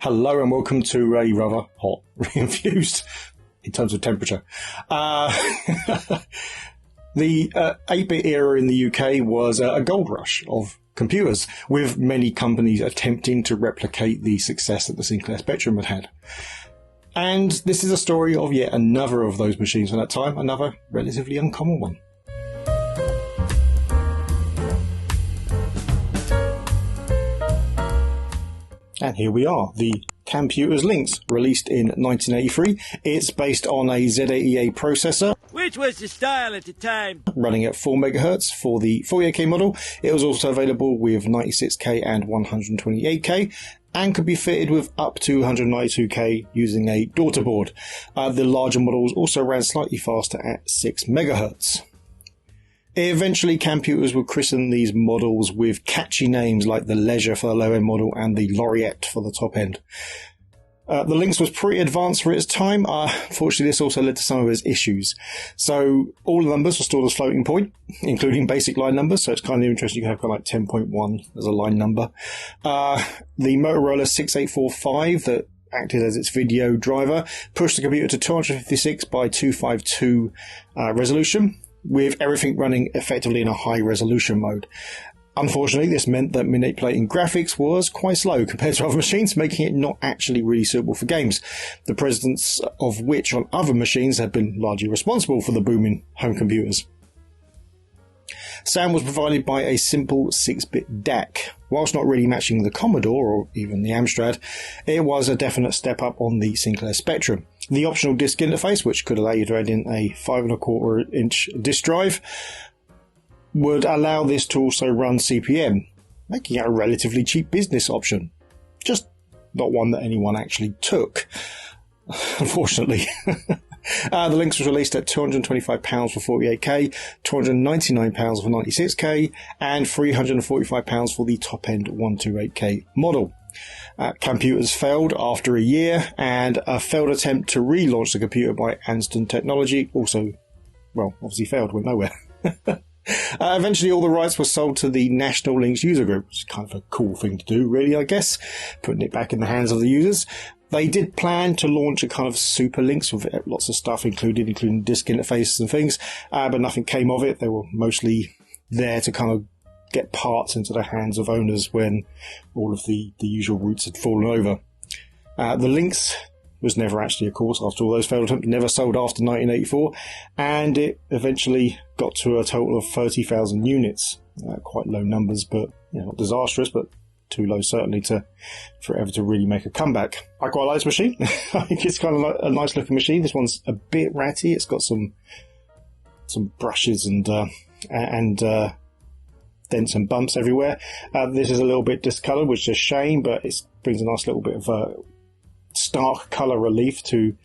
Hello and welcome to a rather hot reviews in terms of temperature. The 8-bit era in the UK was a gold rush of computers, with many companies attempting to replicate the success that the Sinclair Spectrum had had. And this is a story of yet another of those machines from that time, another relatively uncommon one. And here we are, the Camputers Lynx, released in 1983. It's based on a Z80A processor, which was the style at the time, running at 4 MHz for the 48K model. It was also available with 96K and 128K, and could be fitted with up to 192K using a daughter board. The larger models also ran slightly faster at 6 MHz. Eventually, Camputers would christen these models with catchy names like the Leisure for the low-end model and the Laureate for the top-end. The Lynx was pretty advanced for its time. Fortunately, this also led to some of its issues. So all the numbers were stored as floating point, including basic line numbers, so it's kind of interesting. You can have kind of like 10.1 as a line number. The Motorola 6845 that acted as its video driver pushed the computer to 256 by 252 resolution, with everything running effectively in a high resolution mode. Unfortunately, this meant that manipulating graphics was quite slow compared to other machines, making it not actually really suitable for games, the presence of which on other machines had been largely responsible for the booming home computers. Sound was provided by a simple 6-bit DAC. Whilst not really matching the Commodore or even the Amstrad, it was a definite step up on the Sinclair Spectrum. The optional disk interface, which could allow you to add in a 5¼ inch disk drive, would allow this to also run CP/M, making it a relatively cheap business option. Just not one that anyone actually took, unfortunately. The Lynx was released at £225 for 48K, £299 for 96K, and £345 for the top-end 128K model. Camputers failed after a year, and a failed attempt to relaunch the computer by Anston Technology also, well, obviously failed, went nowhere. Eventually all the rights were sold to the National Lynx User Group, which is kind of a cool thing to do, really, I guess, putting it back in the hands of the users. They did plan to launch a kind of Super Lynx with lots of stuff including disk interfaces and things, but nothing came of it. They were mostly there to kind of get parts into the hands of owners when all of the usual routes had fallen over. The Lynx was never actually, of course, after all those failed attempts, never sold after 1984, and it eventually got to a total of 30,000 units. Quite low numbers, but not disastrous, but too low certainly for it ever to really make a comeback. I quite like this machine. I think it's kind of like a nice looking machine. This one's a bit ratty. It's got some brushes and dents and bumps everywhere. This is a little bit discoloured, which is a shame, but it brings a nice little bit of stark colour relief to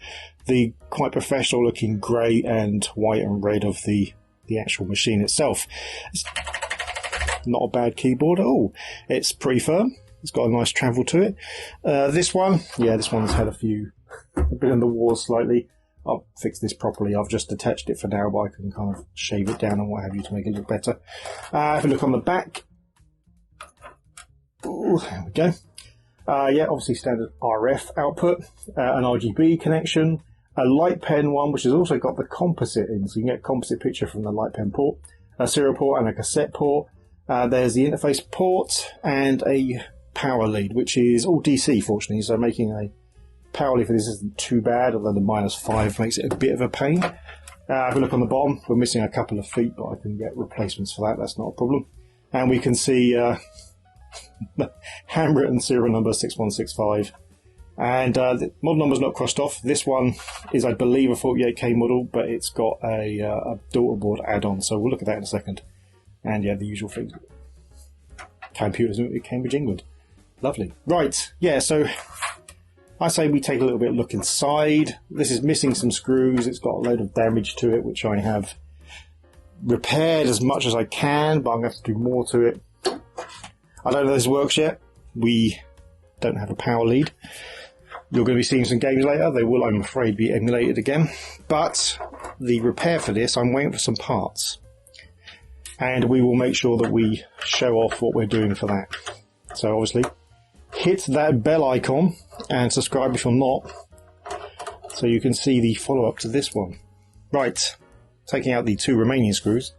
the quite professional looking grey and white and red of the actual machine itself. It's not a bad keyboard at all. It's pretty firm. It's got a nice travel to it. This one's had a bit in the wars slightly. I'll fix this properly. I've just attached it for now, but I can kind of shave it down and what have you to make it look better. If we look on the back, ooh, there we go. Obviously standard RF output, an RGB connection, a light pen one, which has also got the composite in, so you can get a composite picture from the light pen port, a serial port and a cassette port. There's the interface port and a power lead, which is all DC, fortunately, so making a power lead for this isn't too bad, although the -5 makes it a bit of a pain. If we look on the bottom, we're missing a couple of feet, but I can get replacements for that, that's not a problem. And we can see handwritten serial number 6165. And the model number's not crossed off. This one is, I believe, a 48K model, but it's got a daughter board add-on, so we'll look at that in a second. And yeah, the usual things. Camputers in Cambridge, England. Lovely. Right, yeah, so I say we take a little bit of a look inside. This is missing some screws. It's got a load of damage to it, which I have repaired as much as I can, but I'm going to have to do more to it. I don't know if this works yet. We don't have a power lead. You're going to be seeing some games later. They will, I'm afraid, be emulated again. But the repair for this, I'm waiting for some parts. And we will make sure that we show off what we're doing for that. So obviously, hit that bell icon and subscribe if you're not, so you can see the follow-up to this one. Right, taking out the 2 remaining screws.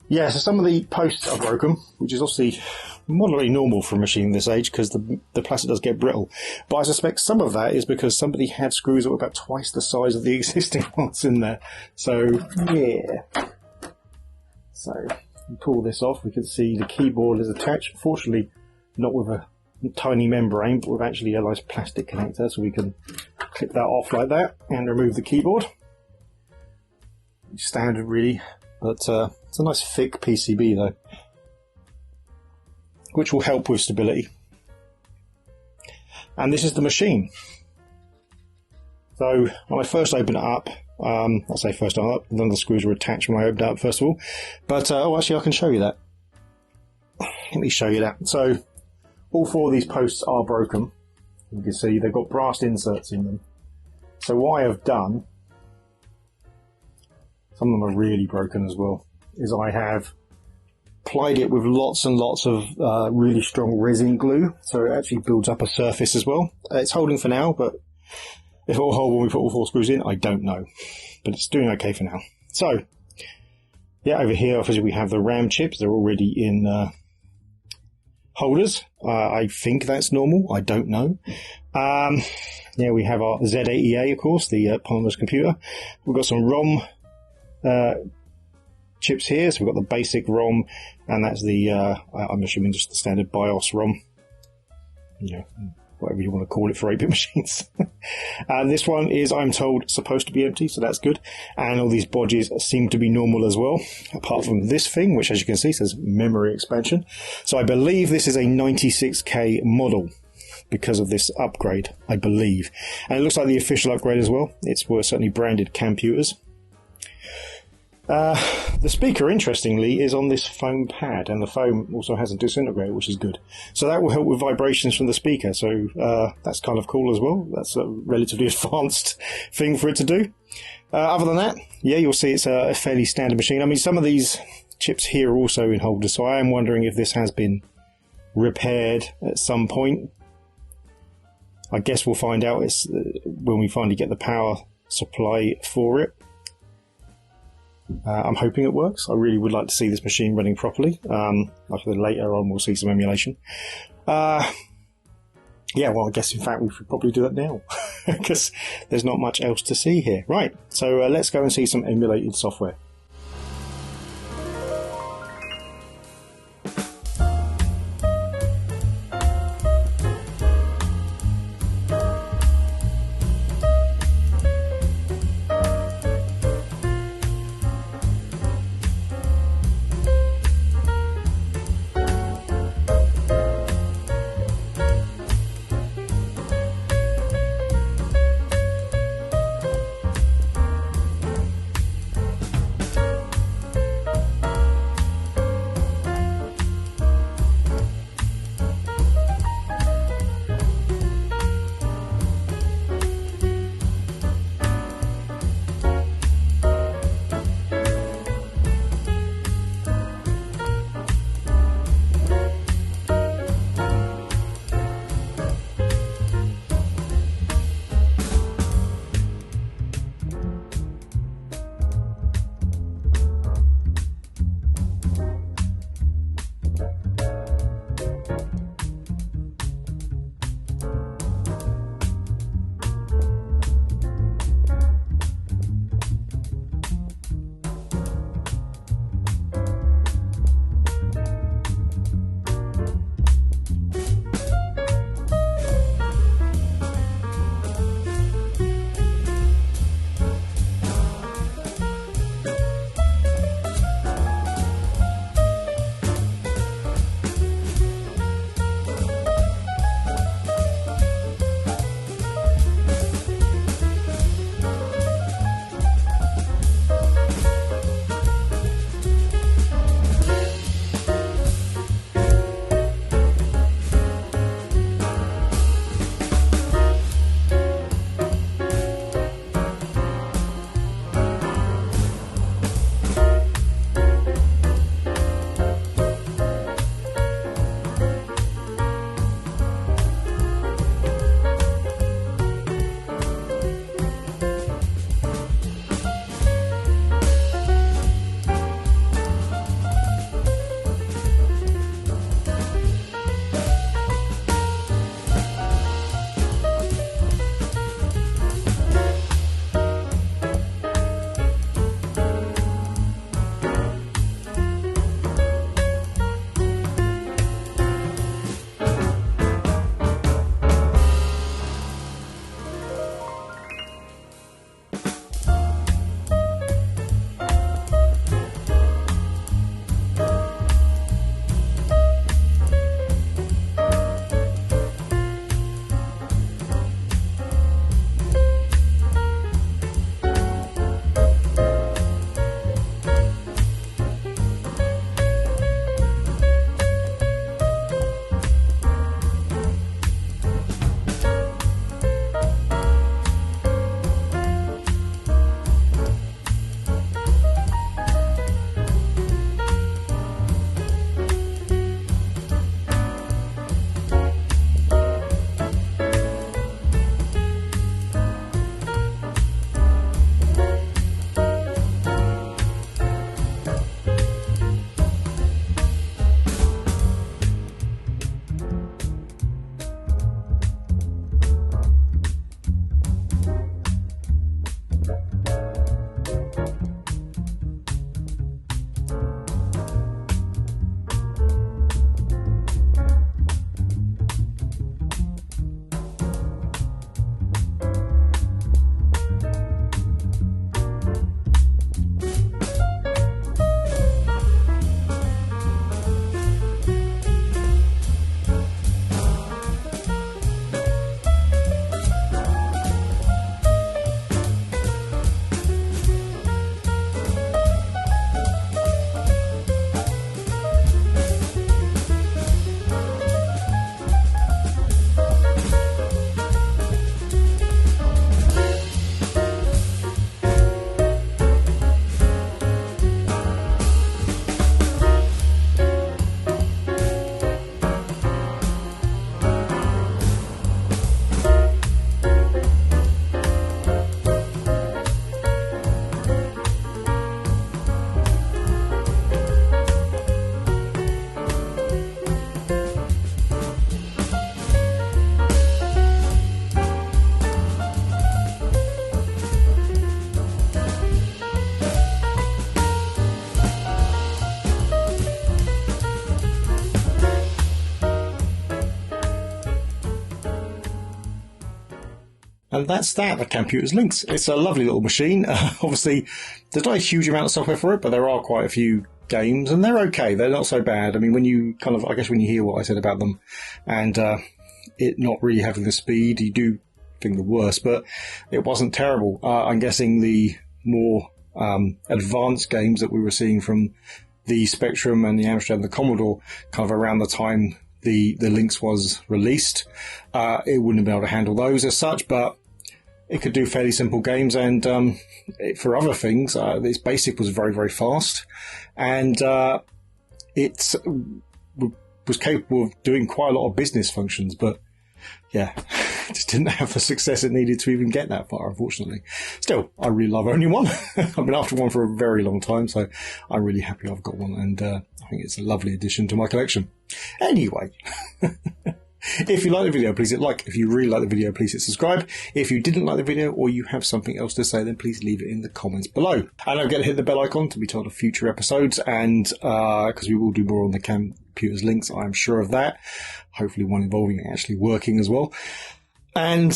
Yeah, so some of the posts are broken, which is obviously moderately normal for a machine this age because the plastic does get brittle. But I suspect some of that is because somebody had screws that were about twice the size of the existing ones in there. So, yeah. So, we pull this off, we can see the keyboard is attached. Fortunately, not with a tiny membrane, but with actually a nice plastic connector, so we can clip that off like that and remove the keyboard. Standard, really, but it's a nice thick PCB though, which will help with stability. And this is the machine. So when I first opened it up, I'll say first up, none of the screws were attached when I opened it up first of all, but oh, actually I can show you that. Let me show you that. So all 4 of these posts are broken. You can see they've got brass inserts in them. So what I have done, some of them are really broken as well, is I have applied it with lots and lots of really strong resin glue, so it actually builds up a surface as well. It's holding for now, but if it will hold when we put all 4 screws in, I don't know. But it's doing okay for now. So, yeah, over here obviously we have the RAM chips. They're already in holders. I think that's normal. I don't know. Yeah, we have our Z80A, of course, the autonomous computer. We've got some ROM chips here. So we've got the basic ROM, and that's the, I'm assuming just the standard BIOS ROM. Yeah, whatever you want to call it for 8-bit machines. And this one is, I'm told, supposed to be empty, so that's good. And all these bodges seem to be normal as well, apart from this thing, which as you can see says memory expansion. So I believe this is a 96K model because of this upgrade, I believe. And it looks like the official upgrade as well. It's certainly branded Camputers. The speaker, interestingly, is on this foam pad, and the foam also has a disintegrator, which is good. So that will help with vibrations from the speaker, so that's kind of cool as well. That's a relatively advanced thing for it to do. Other than that, yeah, you'll see it's a fairly standard machine. I mean, some of these chips here are also in holders, so I am wondering if this has been repaired at some point. I guess we'll find out when we finally get the power supply for it. I'm hoping it works. I really would like to see this machine running properly. Like later on, we'll see some emulation. Yeah, well, I guess in fact we should probably do that now because there's not much else to see here. Right, so let's go and see some emulated software. And that's that, the Camputers Lynx. It's a lovely little machine. Obviously, there's not a huge amount of software for it, but there are quite a few games, and they're okay. They're not so bad. I mean, when you when you hear what I said about them, and it not really having the speed, you do think the worst, but it wasn't terrible. I'm guessing the more advanced games that we were seeing from the Spectrum and the Amstrad and the Commodore, kind of around the time the Lynx was released, it wouldn't have been able to handle those as such, but it could do fairly simple games, and for other things, its basic was very, very fast, and it was capable of doing quite a lot of business functions, but yeah, just didn't have the success it needed to even get that far, unfortunately. Still, I really love owning one. I've been after one for a very long time, so I'm really happy I've got one, and I think it's a lovely addition to my collection. Anyway, if you like the video, please hit like. If you really like the video, please hit subscribe. If you didn't like the video or you have something else to say, then please leave it in the comments below. And don't forget to hit the bell icon to be told of future episodes, and because we will do more on the Camputers Lynx, I'm sure of that. Hopefully one involving actually working as well. And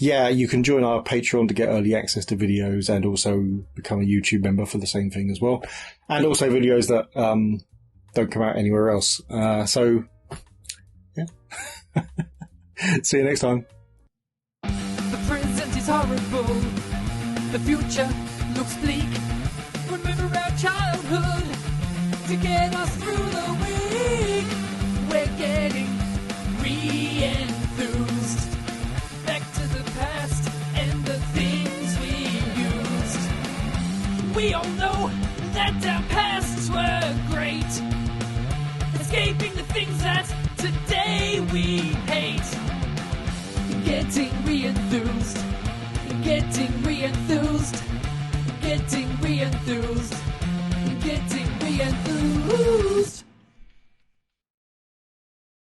yeah, you can join our Patreon to get early access to videos, and also become a YouTube member for the same thing as well. And also videos that don't come out anywhere else. So yeah. See you next time. The present is horrible. The future looks bleak. Remember our childhood to get us through the week. We're getting re-enthused. Back to the past and the things we used. We all know that our pasts were great. Escaping the things that today we hate. Getting re-enthused. Getting re-enthused. Getting re-enthused. Getting re-enthused.